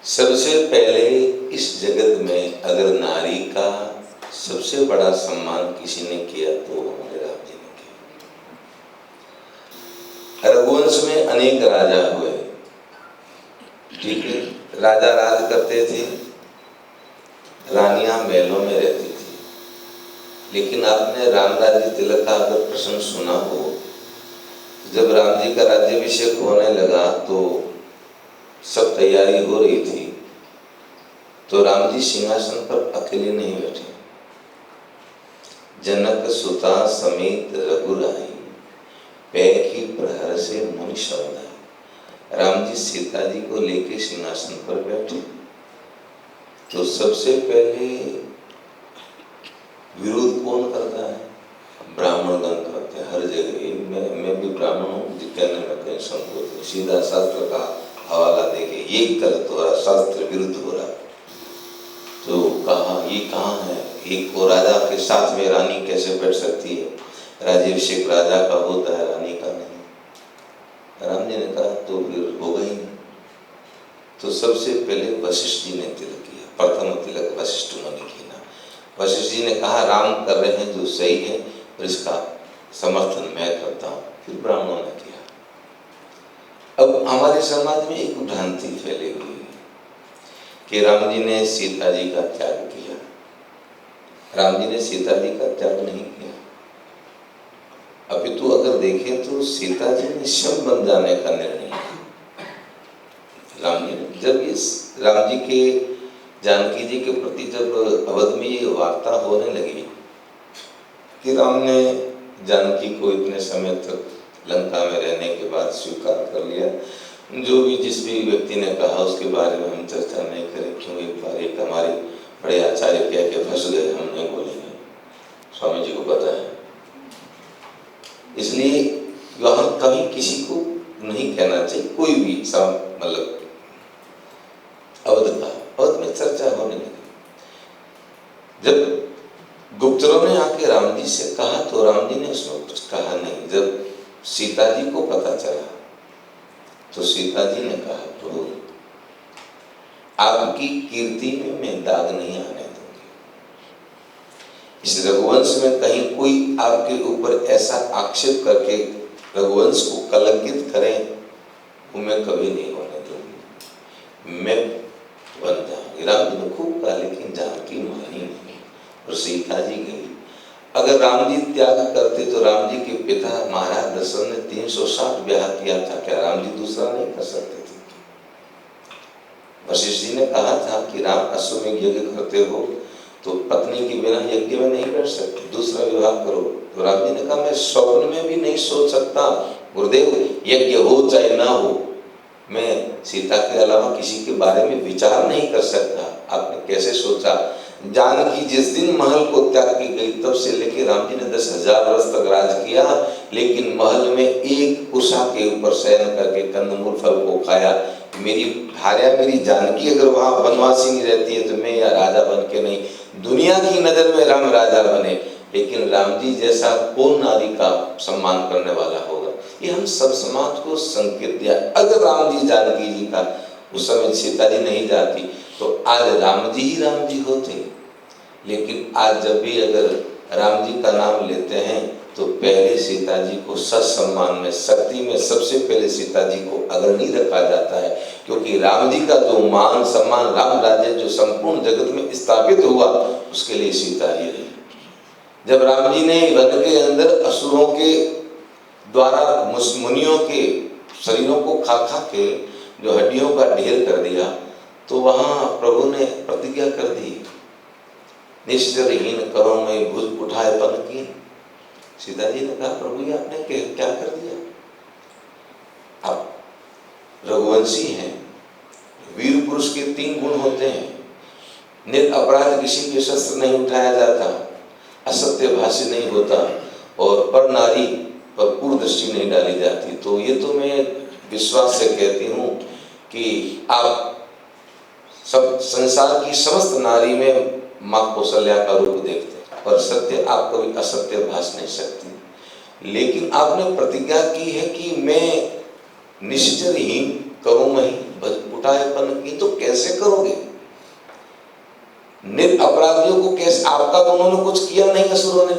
सबसे पहले इस जगत में अगर नारी का सबसे बड़ा सम्मान किसी ने किया तो हमारे राम जी ने किया। रघुवंश में अनेक राजा हुए, ठीक है, राजा राज करते थे, रानियां महलों में रहती थी। लेकिन आपने राम राज्य तिलक का अगर प्रसंग सुना हो, जब राम जी का राज्याभिषेक होने लगा तो सब तैयारी हो रही थी, तो राम जी सिंहासन पर अकेले नहीं बैठे, जनक सुता समेत रघुराई, पैखी प्रहर से मुनि समुदाय। राम जी सीता जी को लेके सिंहासन पर बैठे तो सबसे पहले विरोध कौन करता है? ब्राह्मणगण करते हैं हर जगह। मैं भी ब्राह्मण हूँ, कहने में कहीं संकोच नहीं, सीधा शास्त्र का हवाला देके ये गलत हो रहा, शास्त्र विरुद्ध हो रहा। तो कहा ये कहाँ है, एक को राजा के साथ में रानी कैसे बैठ सकती है? राज्याभिषेक राजा का होता है, रानी का नहीं। राम जी ने कहा तो फिर होगा ही नहीं। तो सबसे पहले वशिष्ठ जी ने तिलक किया, प्रथम तिलक वशिष्ठ मुनि की ना। वशिष्ठ जी ने कहा राम कर रहे हैं जो सही है और इसका समर्थन मैं करता हूँ। फिर ब्राह्मणों ने किया। अब हमारे समाज में एक भ्रांति फैली हुई है कि राम जी ने सीता जी का त्याग किया। राम जी ने सीता जी का त्याग नहीं किया, अपितु अगर देखें तो सीता जी ने शव बन जाने का निर्णय किया। राम जी ने जब इस राम जी के जानकी जी के प्रति जब अवध में ये वार्ता होने लगी कि राम ने जानकी को इतने समय तक लंका में रहने के बाद स्वीकार कर लिया, जो भी जिस भी व्यक्ति ने कहा उसके बारे में हम चर्चा नहीं करें, क्यों एक बार एक हमारे बड़े आचार्य कह के फंस गए, हम नहीं बोलेंगे, स्वामी जी को पता है। इसलिए वहां कभी किसी को नहीं कहना चाहिए, कोई भी मतलब अवध में चर्चा होने लगी। जब गुप्तरों ने आके राम जी से कहा तो राम जी ने उसमें कुछ कहा नहीं। जब सीता जी को पता चला तो सीता जी ने कहा प्रभु आपकी कीर्ति में मैं दाग नहीं आने दूंगी। इस रघुवंश में कहीं कोई आपके ऊपर ऐसा आक्षेप करके रघुवंश को कलंकित करे वो मैं कभी नहीं होने दूंगी, मैं बन जाऊंगी। राम जी ने खूब कहा, लेकिन जानकी मानी नहीं और सीता जी गई। अगर राम जी त्याग करते तो राम जी के पिता महाराज दशरथ ने 360 ब्याह किया था, क्या राम जी दूसरा नहीं कर सकते थे? वशिष्ठ जी ने कहा था कि राम अश्वमेध यज्ञ करते हो तो पत्नी के बिना यज्ञ में नहीं बैठ सकते, दूसरा विवाह करो। तो राम जी ने कहा मैं स्वप्न में भी नहीं सोच सकता गुरुदेव, यज्ञ हो चाहे ना हो, मैं सीता के अलावा किसी के बारे में विचार नहीं कर सकता। आपने कैसे सोचा? जानकी जिस दिन महल को त्याग की गई तब से लेकर राम जी ने 10,000 वर्ष तक राज किया, लेकिन महल में एक उषा के ऊपर शयन करके कंदमूल फल को खाया। मेरी भार्या मेरी जानकी अगर वहां वनवासी नहीं रहती है तो मैं या राजा बन के नहीं, दुनिया की नजर में राम राजा बने, लेकिन राम जी जैसा कौन नारी का सम्मान करने वाला होगा? ये हम सब समाज को संकेत दिया। अगर राम जी जानकी जी का उस समय सीता जी नहीं जाती तो आज राम जी होते। लेकिन आज जब भी अगर राम जी का नाम लेते हैं तो पहले सीता जी को सत्सम्मान में, शक्ति में सबसे पहले सीता जी को अग्रणी रखा जाता है, क्योंकि राम जी का जो मान सम्मान, राम राज्य जो संपूर्ण जगत में स्थापित हुआ उसके लिए सीता ही रही। जब राम जी ने वन के अंदर असुरों के द्वारा मुनियों के शरीरों को खा खा के जो हड्डियों का ढेर कर दिया, तो वहां प्रभु ने प्रतिज्ञा कर दी, निश्चरहीन करो मैं भुज उठाए पन की। सीता जी ने कहा प्रभु ये आपने क्या कर दिया? आप रघुवंशी हैं, वीर पुरुष के 3 गुण होते हैं, निरपराध किसी के शस्त्र नहीं उठाया जाता, असत्य भाष्य नहीं होता और पर नारी पर कुदृष्टि नहीं डाली जाती। तो ये तो मैं विश्वास से कहती हूँ कि आप सब संसार की समस्त नारी में माँ कौशल्या का रूप देखते हैं, पर सत्य आप कभी असत्य भाष नहीं सकती। लेकिन आपने प्रतिज्ञा की है कि मैं निश्चरहीन करूँ मैं भज लुटाएपन की तो कैसे करोगे? निरपराधियों को कैसे? आपका तो उन्होंने कुछ किया नहीं असुरों ने,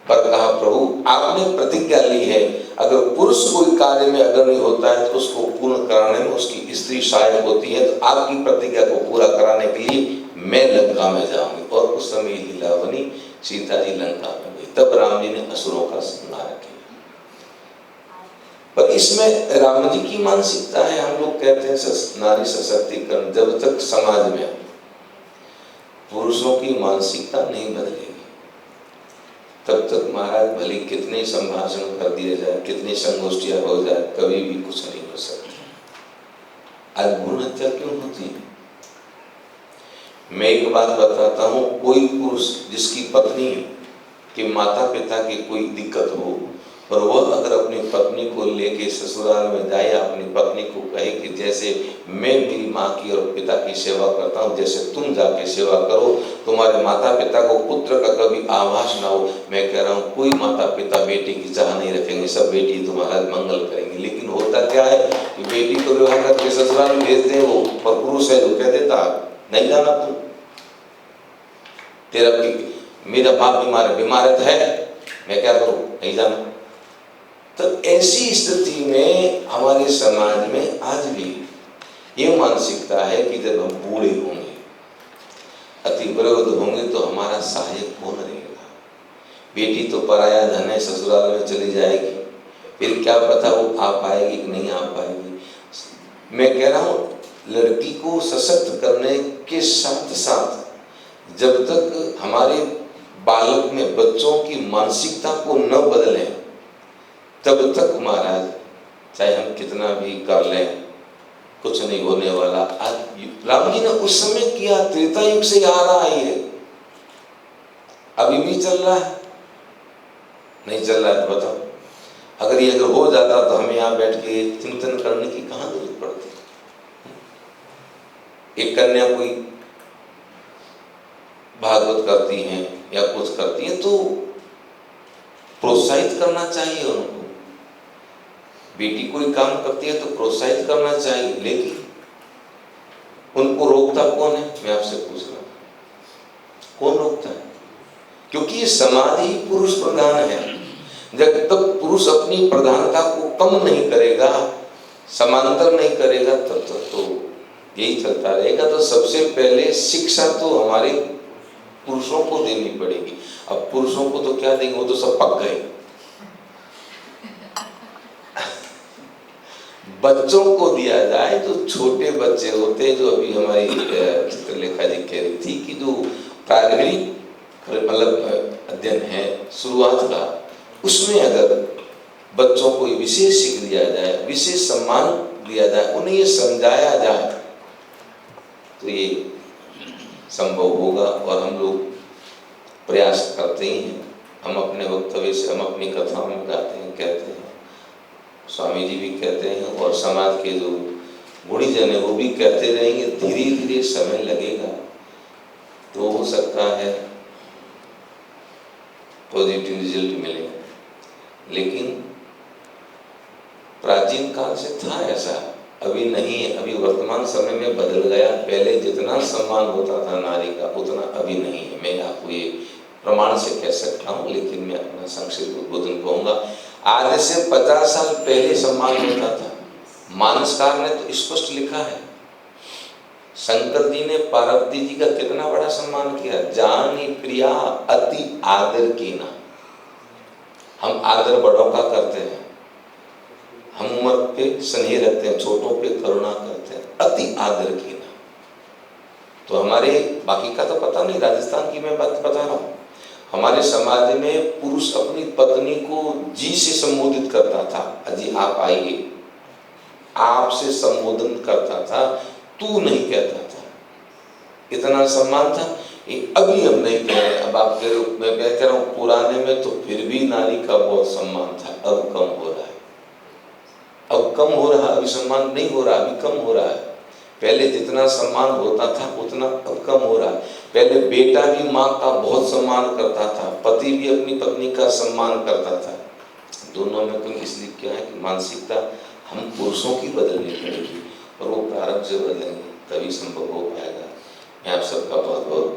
पर कहा प्रभु आपने प्रतिज्ञा ली है, अगर पुरुष कोई कार्य में अग्रणी होता है तो उसको पूर्ण कराने में उसकी स्त्री सहायक होती है, तो आपकी प्रतिज्ञा को पूरा कराने के लिए मैं लंका में जाऊंगी। और उस समय लीला बनी, सीता जी लंका में गई, तब राम जी ने असुरों का संहार किया। पर इसमें राम जी की मानसिकता है, हम लोग कहते हैं नारी सशक्तिकरण, जब तक समाज में पुरुषों की मानसिकता नहीं बदलेगी तब तक महाराज भले कितने संभाषण कर दिए जाए, कितनी संगोष्ठियां हो जाए, कभी भी कुछ नहीं हो सकता। आज भ्रूण हत्या क्यों होती है? मैं एक बात बताता हूँ, कोई पुरुष जिसकी पत्नी के माता पिता की कोई दिक्कत हो और वह अगर अपनी पत्नी को लेके ससुराल में जाए, अपनी पत्नी को कहे कि जैसे मैं मेरी माँ की और पिता की सेवा करता हूँ, जैसे तुम जाके सेवा करो, तुम्हारे माता पिता को पुत्र का कभी आभास ना हो। मैं कह रहा हूँ कोई माता पिता बेटी की चाह नहीं रखेंगे, सब बेटी तुम्हारा मंगल करेंगे। लेकिन होता क्या है कि बेटी को विवाह करके ससुराल में भेजते हैं, वो पर पुरुष है जो कह देता नहीं जाना तुम, तेरा मेरा बाप बीमार है, मैं क्या करूँ, नहीं जाना। तो ऐसी स्थिति में हमारे समाज में आज भी ये मानसिकता है कि जब हम बूढ़े होंगे, अति वृद्ध होंगे, तो हमारा सहायक कौन रहेगा? बेटी तो पराया धन है, ससुराल में चली जाएगी, फिर क्या पता वो आ पाएगी कि नहीं आ पाएगी। मैं कह रहा हूँ लड़की को सशक्त करने के साथ साथ जब तक हमारे बालक में बच्चों की मानसिकता को न बदलें तब तक महाराज चाहे हम कितना भी कर लें कुछ नहीं होने वाला। आज राम जी ने उस समय किया, त्रेता युग से आ रहा है, ये अभी भी चल रहा है, नहीं चल रहा है तो बताओ। अगर ये अगर हो जाता तो हमें यहाँ बैठ के चिंतन करने की कहाँ जरूरत पड़ती? एक कन्या कोई भागवत करती हैं या कुछ करती है तो प्रोत्साहित करना चाहिए उनको। बेटी कोई काम करती है तो प्रोत्साहित करना चाहिए, लेकिन उनको रोकता कौन है? मैं आपसे पूछ रहा हूं, कौन रोकता है? क्योंकि ये समाज ही पुरुष प्रधान है। जब तक पुरुष अपनी प्रधानता को कम नहीं करेगा, समांतर नहीं करेगा, तब तक तो यही चलता रहेगा। तो सबसे पहले शिक्षा तो हमारे पुरुषों को देनी पड़ेगी। अब पुरुषों को तो क्या देंगे, वो तो सब पक गए। बच्चों को दिया जाए तो छोटे बच्चे होते हैं, जो अभी हमारी चित्रलेखा जी कह रही थी कि जो प्रारंभिक मतलब अध्ययन है शुरुआत का, उसमें अगर बच्चों को विशेष सीख दिया जाए, विशेष सम्मान दिया जाए, उन्हें ये समझाया जाए तो ये संभव होगा। और हम लोग प्रयास करते ही हैं। हम अपने वक्तव्य से, हम अपनी कथाओं में गाते हैं, कहते हैं, स्वामी जी भी कहते हैं और समाज के जो गुणीजन है वो भी कहते रहेंगे। धीरे धीरे समय लगेगा तो हो सकता है पॉजिटिव रिजल्ट मिले। लेकिन प्राचीन काल से था ऐसा, अभी नहीं है। अभी वर्तमान समय में बदल गया। पहले जितना सम्मान होता था नारी का उतना अभी नहीं है। मैं आपको ये प्रमाण से कह सकता हूँ, लेकिन मैं अपना संक्षिप्त उद्बोधन कहूँगा। आज से 50 साल पहले सम्मान होता था। मानसकार ने तो स्पष्ट लिखा है, शंकर जी ने पार्वती जी का कितना बड़ा सम्मान किया। जानी प्रिया अति आदर कीना। हम आदर बड़ों का करते हैं, हम उम्र पे स्नेह रखते हैं, छोटों पे करुणा करते हैं, अति आदर कीना। तो हमारे बाकी का तो पता नहीं, राजस्थान की मैं बात बता रहा हूँ। हमारे समाज में पुरुष अपनी पत्नी को जी से संबोधित करता था, अजी आप आइए, आपसे संबोधन करता था, तू नहीं कहता था। इतना सम्मान था। अभी हम नहीं कह रहे, अब आप कह रहे हो, मैं कह रहा हूँ पुराने में तो फिर भी नारी का बहुत सम्मान था। अब कम हो रहा है, अब कम हो रहा है, अभी सम्मान नहीं हो रहा, अभी कम हो रहा है। पहले जितना सम्मान होता था उतना अब कम हो रहा है। पहले बेटा भी माँ का बहुत सम्मान करता था, पति भी अपनी पत्नी का सम्मान करता था। दोनों में कम इसलिए क्या है कि मानसिकता हम पुरुषों की बदलनी पड़ेगी। और वो प्रारब्ध से बदलेंगे तभी संभव हो पाएगा। मैं आप सबका बहुत बहुत